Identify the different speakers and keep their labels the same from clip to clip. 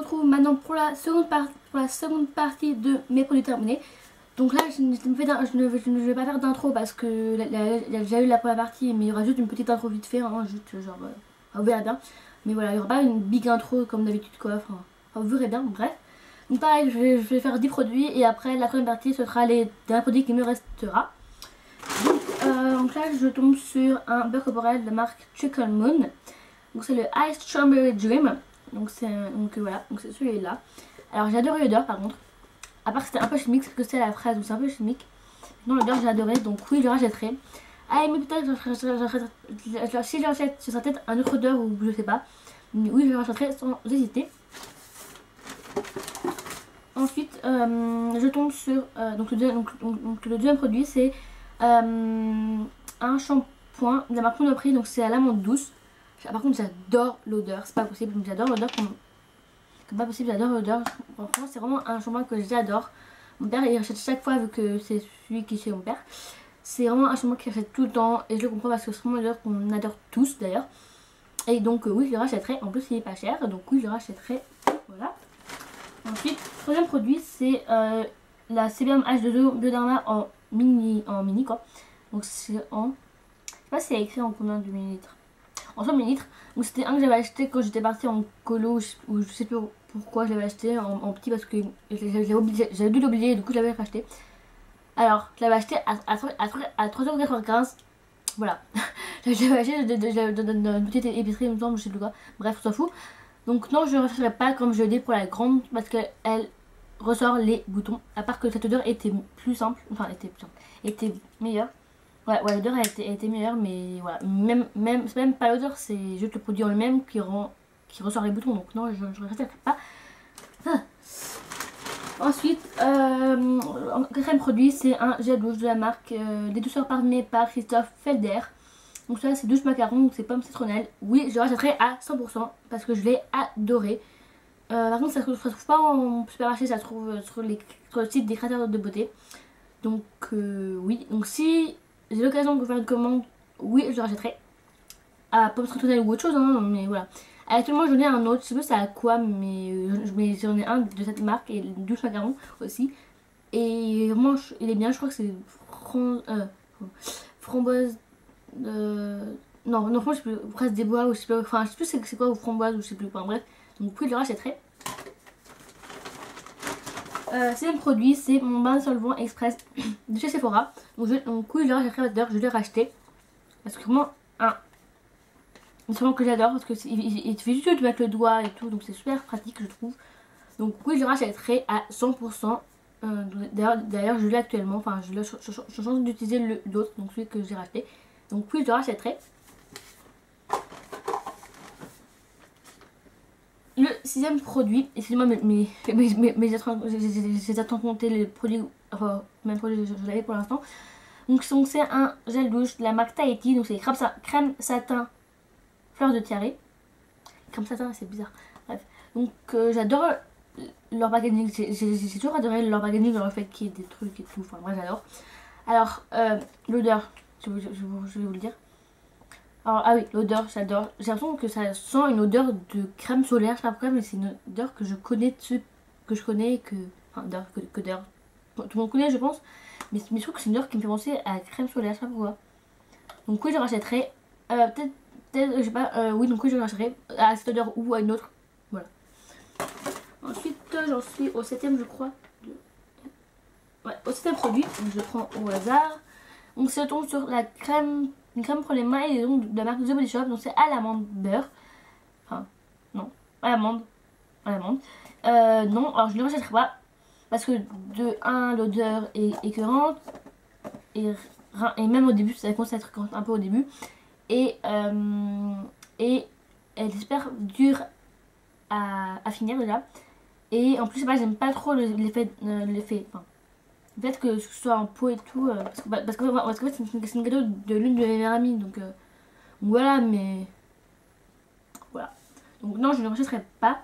Speaker 1: retrouve maintenant pour la seconde partie de mes produits terminés. Donc là, je ne vais pas faire d'intro parce que il y a déjà eu la première partie, mais il y aura juste une petite intro vite fait, hein, juste genre, vous verrez bien. Mais voilà, il n'y aura pas une big intro comme d'habitude quoi, enfin, vous verrez bien, bref. Donc pareil, je vais faire 10 produits et après la première partie, ce sera les derniers produits qui me restera. Donc là, je tombe sur un beurre corporel de la marque Chicken Moon. Donc c'est le Ice Strawberry Dream. Donc voilà, donc c'est celui-là. Alors j'ai adoré l'odeur par contre. À part que c'était un peu chimique, parce que c'est la fraise, donc c'est un peu chimique. Non, l'odeur j'ai adoré, donc oui, je le rachèterai. Ah, mais peut-être si je l'achète, ce sera peut-être un autre odeur ou je sais pas. Mais oui, je le rachèterai sans hésiter. Ensuite, je tombe sur donc le deuxième produit, c'est un shampoing de la marque Monoprix, donc c'est à l'amande douce. Par contre, j'adore l'odeur, c'est pas possible, donc j'adore l'odeur comme pas possible, j'adore l'odeur. Franchement, c'est vraiment un shampoing que j'adore. Mon père il rachète chaque fois vu que c'est celui qui est chez mon père. C'est vraiment un shampoing qu'il achète tout le temps et je le comprends parce que c'est vraiment une odeur qu'on adore tous d'ailleurs. Et donc oui, je le rachèterai. En plus, il est pas cher, donc oui, je le rachèterai. Voilà. Ensuite, troisième produit, c'est la CBM H2O Bioderma en mini quoi. Donc c'est en, je sais pas si c'est écrit en combien de millilitres. En 100 ml. Donc c'était un que j'avais acheté quand j'étais partie en colo, ou je sais plus pourquoi je l'avais acheté en petit parce que j'avais dû l'oublier, du coup je l'avais racheté. Alors je l'avais acheté à 3,95€. Voilà. J'avais acheté d'une petite épicerie, il me semble, je sais plus quoi. Bref, on s'en fout. Donc non, je ne referai pas comme je l'ai dit pour la grande parce qu'elle ressort les boutons. À part que cette odeur était plus simple, enfin était meilleure. Ouais, l'odeur a été meilleure, mais voilà, c'est même pas l'odeur, c'est juste le produit en lui-même qui ressort les boutons, donc non, je ne resterai pas. Ah. Ensuite, quatrième produit, c'est un gel douche de la marque des douceurs parfumées par Christophe Felder. Donc ça, c'est douche macaron, donc c'est pomme citronnelle. Oui, je le rachèterai à 100% parce que je l'ai adoré. Par contre, ça se trouve pas en supermarché, ça se trouve sur le site des créateurs de beauté. Donc oui, donc si j'ai l'occasion de vous faire une commande, oui, je le rachèterai. À pomme citronnelle ou autre chose, hein, mais voilà. Actuellement, j'en ai un autre, je sais plus c'est à quoi, mais j'en ai un de cette marque et une douche macaron aussi. Et vraiment, il est bien, je crois que c'est framboise. Non, franchement, je sais plus, presse des bois ou je sais pas, enfin, je sais plus c'est quoi, ou framboise ou je sais plus, enfin, bref. Donc, oui, je le rachèterai. C'est un produit, c'est mon bain solvant express de chez Sephora. Donc oui, je le rachèterai, d'ailleurs je l'ai racheté. Parce que vraiment, c'est vraiment que j'adore. Parce que il te fait juste de mettre le doigt et tout. Donc c'est super pratique, je trouve. Donc oui, je le rachèterai à 100%. D'ailleurs, je l'ai actuellement. Enfin, je suis en train d'utiliser l'autre, donc celui que j'ai racheté. Donc oui, je le rachèterai. Le sixième produit, excusez-moi mais j'ai attendu compter les produits, enfin même produit je l'avais pour l'instant. Donc c'est un gel douche de la marque Tahiti, donc c'est crème satin fleur de tiare. Crème satin, c'est bizarre. Bref, donc j'adore leur packaging, j'ai toujours adoré leur packaging, leur fait qu'il y ait des trucs et tout, enfin moi j'adore. Alors l'odeur, je vais vous le dire. Alors, ah oui, l'odeur, j'adore. J'ai l'impression que ça sent une odeur de crème solaire, je sais pas pourquoi, mais c'est une odeur que je connais enfin, d'ailleurs, tout le monde connaît, je pense. Mais je trouve que c'est une odeur qui me fait penser à crème solaire, je sais pas pourquoi. Donc oui, je rachèterai. Peut-être, je sais pas, oui, donc oui, je rachèterai à cette odeur ou à une autre. Voilà. Ensuite, j'en suis au septième, je crois. Ouais, au septième produit, donc je prends au hasard. Donc c'est tombe sur la crème. Une crème pour les mains et les ongles de la marque The Body Shop. Donc c'est à l'amande beurre. Enfin, non, à l'amande. Non, alors je ne le rachèterai pas. Parce que de 1, l'odeur est écœurante. Et même au début, ça commence à être un peu au début. Et elle est super dure à finir déjà. Et en plus, j'aime pas trop l'effet. Enfin, le fait que ce soit en pot et tout, parce qu'en fait c'est une cadeau de l'une de mes meilleures amies, donc voilà, mais voilà. Donc non, je ne le rachèterai pas.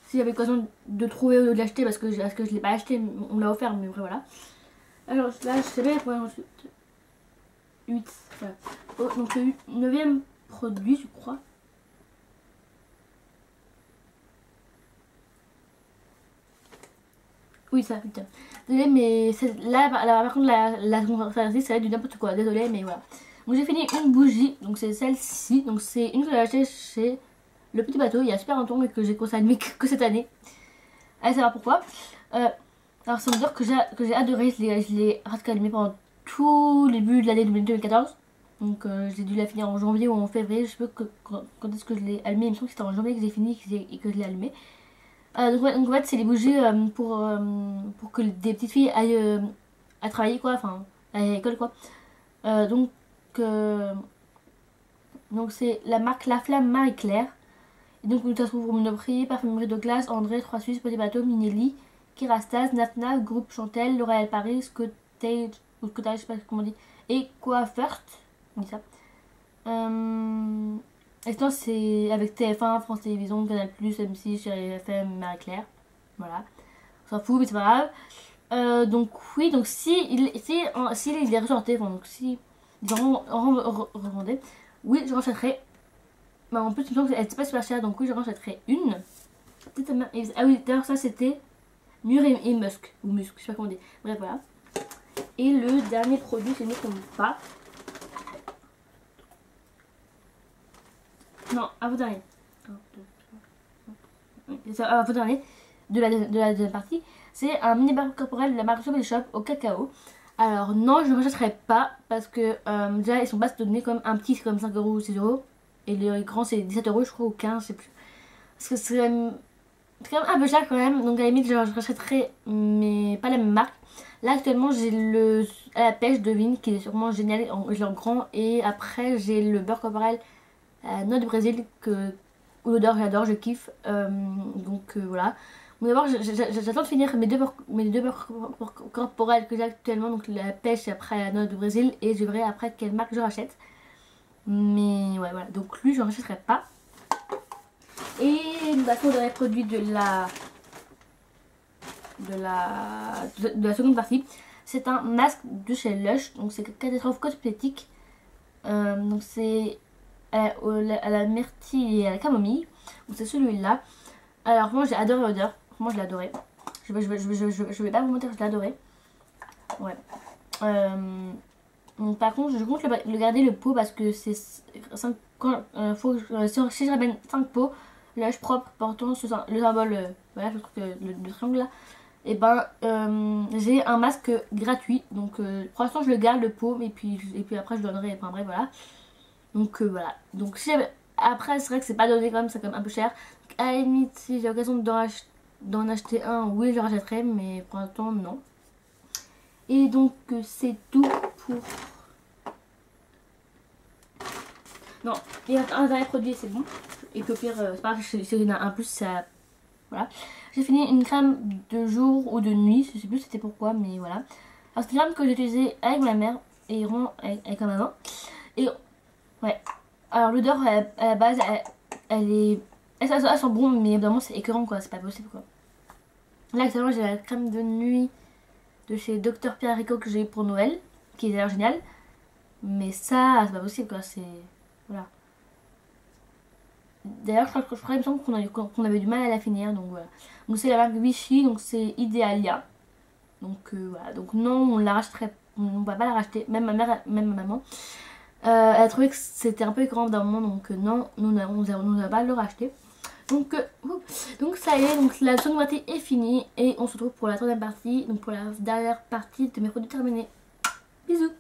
Speaker 1: Si j'avais l'occasion de trouver ou de l'acheter, parce que je ne l'ai pas acheté, on me l'a offert, mais voilà. Alors là, je sais pas, ensuite 8, voilà. Oh, donc le 9ème produit, je crois. Oui, ça, putain. Désolée, mais là, par contre, la seconde partie, ça va être du n'importe quoi. Désolée, mais voilà. Donc, j'ai fini une bougie. Donc, c'est celle-ci. Donc, c'est une que j'ai achetée chez Le Petit Bateau il y a super longtemps, mais que j'ai commencé à allumer que cette année. Allez savoir pourquoi. Alors, c'est une odeur que j'ai adoré. Je l'ai pratiquement allumée pendant tout le début de l'année 2014. Donc, j'ai dû la finir en janvier ou en février. Je sais pas quand est-ce que je l'ai allumée. Il me semble que c'était en janvier que j'ai fini et que je l'ai allumée. Donc en fait c'est les bougies pour que des petites filles aillent à travailler quoi, enfin à l'école quoi. Donc c'est la marque La Flamme Marie-Claire. Et donc on se trouve pour Monoprix, Parfumerie de Glace, André, 3 Suisses, Petit Bateau, Minelli, Kerastase, Natna, Groupe Chantel, L'Oréal Paris, Cottage, ou Cottage, je sais pas comment on dit, et Coiffert, on dit ça. Et sinon c'est avec TF1, France Télévisions, Canal+, M6, Chérie FM, Marie-Claire. Voilà. On s'en fout, mais c'est pas grave. Donc oui, donc si il est ressorti, enfin, donc si ils en revendaient, oui, je rachèterai. Bah, en plus, il me semble qu'elle était pas super chère, donc oui, je rachèterai une. Ah oui, d'ailleurs, ça c'était Mûr et Musk, ou Musk, je sais pas comment on dit. Bref, voilà. Et le dernier produit, c'est ne me trompe pas. Non, avant-dernier. Avant-dernier de la deuxième partie. C'est un mini bar corporel de la marque Shop Shop au cacao. Alors non, je ne rachèterai pas parce que déjà ils sont bastonnés comme un petit c'est comme 5 euros ou 6 euros. Et le grand c'est 17 euros je crois ou 15, je sais plus. Parce que c'est quand même un peu cher quand même. Donc à la limite je rachèterai mais pas la même marque. Là actuellement j'ai le à la pêche de vigne qui est sûrement génial, je l'ai en grand. Et après j'ai le beurre corporel à noix de Brésil où l'odeur j'adore, je kiffe. Voilà. Bon, d'abord j'attends de finir mes deux beurres corporels que j'ai actuellement, donc la pêche et après la noix de Brésil, et je verrai après quelle marque je rachète. Mais ouais voilà, donc lui je ne rachèterai pas. Et nous passons au dernier produit de la seconde partie. C'est un masque de chez Lush, donc c'est catastrophe cosmétique. Donc c'est à la myrtille et à la camomille. Donc c'est celui-là. Alors moi j'ai adoré l'odeur. Moi je l'ai adoré. Je vais pas vous mentir, je l'ai adoré. Ouais. Donc par contre je compte le garder le pot parce que c'est 5 si je ramène 5 pots Lush propre portant le symbole voilà le truc le triangle là. Et ben j'ai un masque gratuit. Donc pour l'instant je le garde le pot et puis après je donnerai. Enfin bref voilà. Donc voilà. Donc si après c'est vrai que c'est pas donné quand même, c'est quand même un peu cher. Donc, à la limite si j'ai l'occasion d'en acheter un, oui je le rachèterai, mais pour l'instant non. Et donc c'est tout pour... Non, il y a un dernier produit c'est bon. Et puis au pire c'est pas grave, si il y en a un plus ça... Voilà. J'ai fini une crème de jour ou de nuit, je sais plus c'était pourquoi, mais voilà. Alors c'est une crème que j'ai utilisée avec ma mère et vraiment avec ma maman. Et ouais. Alors l'odeur à la base elle sent bon, mais évidemment c'est écœurant quoi, c'est pas possible quoi. Là actuellement j'ai la crème de nuit de chez Dr Pierre Rico que j'ai eu pour Noël, qui est d'ailleurs génial. Mais ça c'est pas possible quoi, c'est... Voilà. D'ailleurs je crois il me semble qu'on avait du mal à la finir, donc voilà. Donc c'est la marque Vichy, donc c'est Idealia. Donc voilà, donc non on la rachèterait, on va pas la racheter, même ma mère, même ma maman. Elle a trouvé que c'était un peu écran d'un moment, donc non, nous n'allons pas le racheter. Donc ça y est, donc la seconde partie est finie et on se retrouve pour la troisième partie, donc pour la dernière partie de mes produits terminés. Bisous.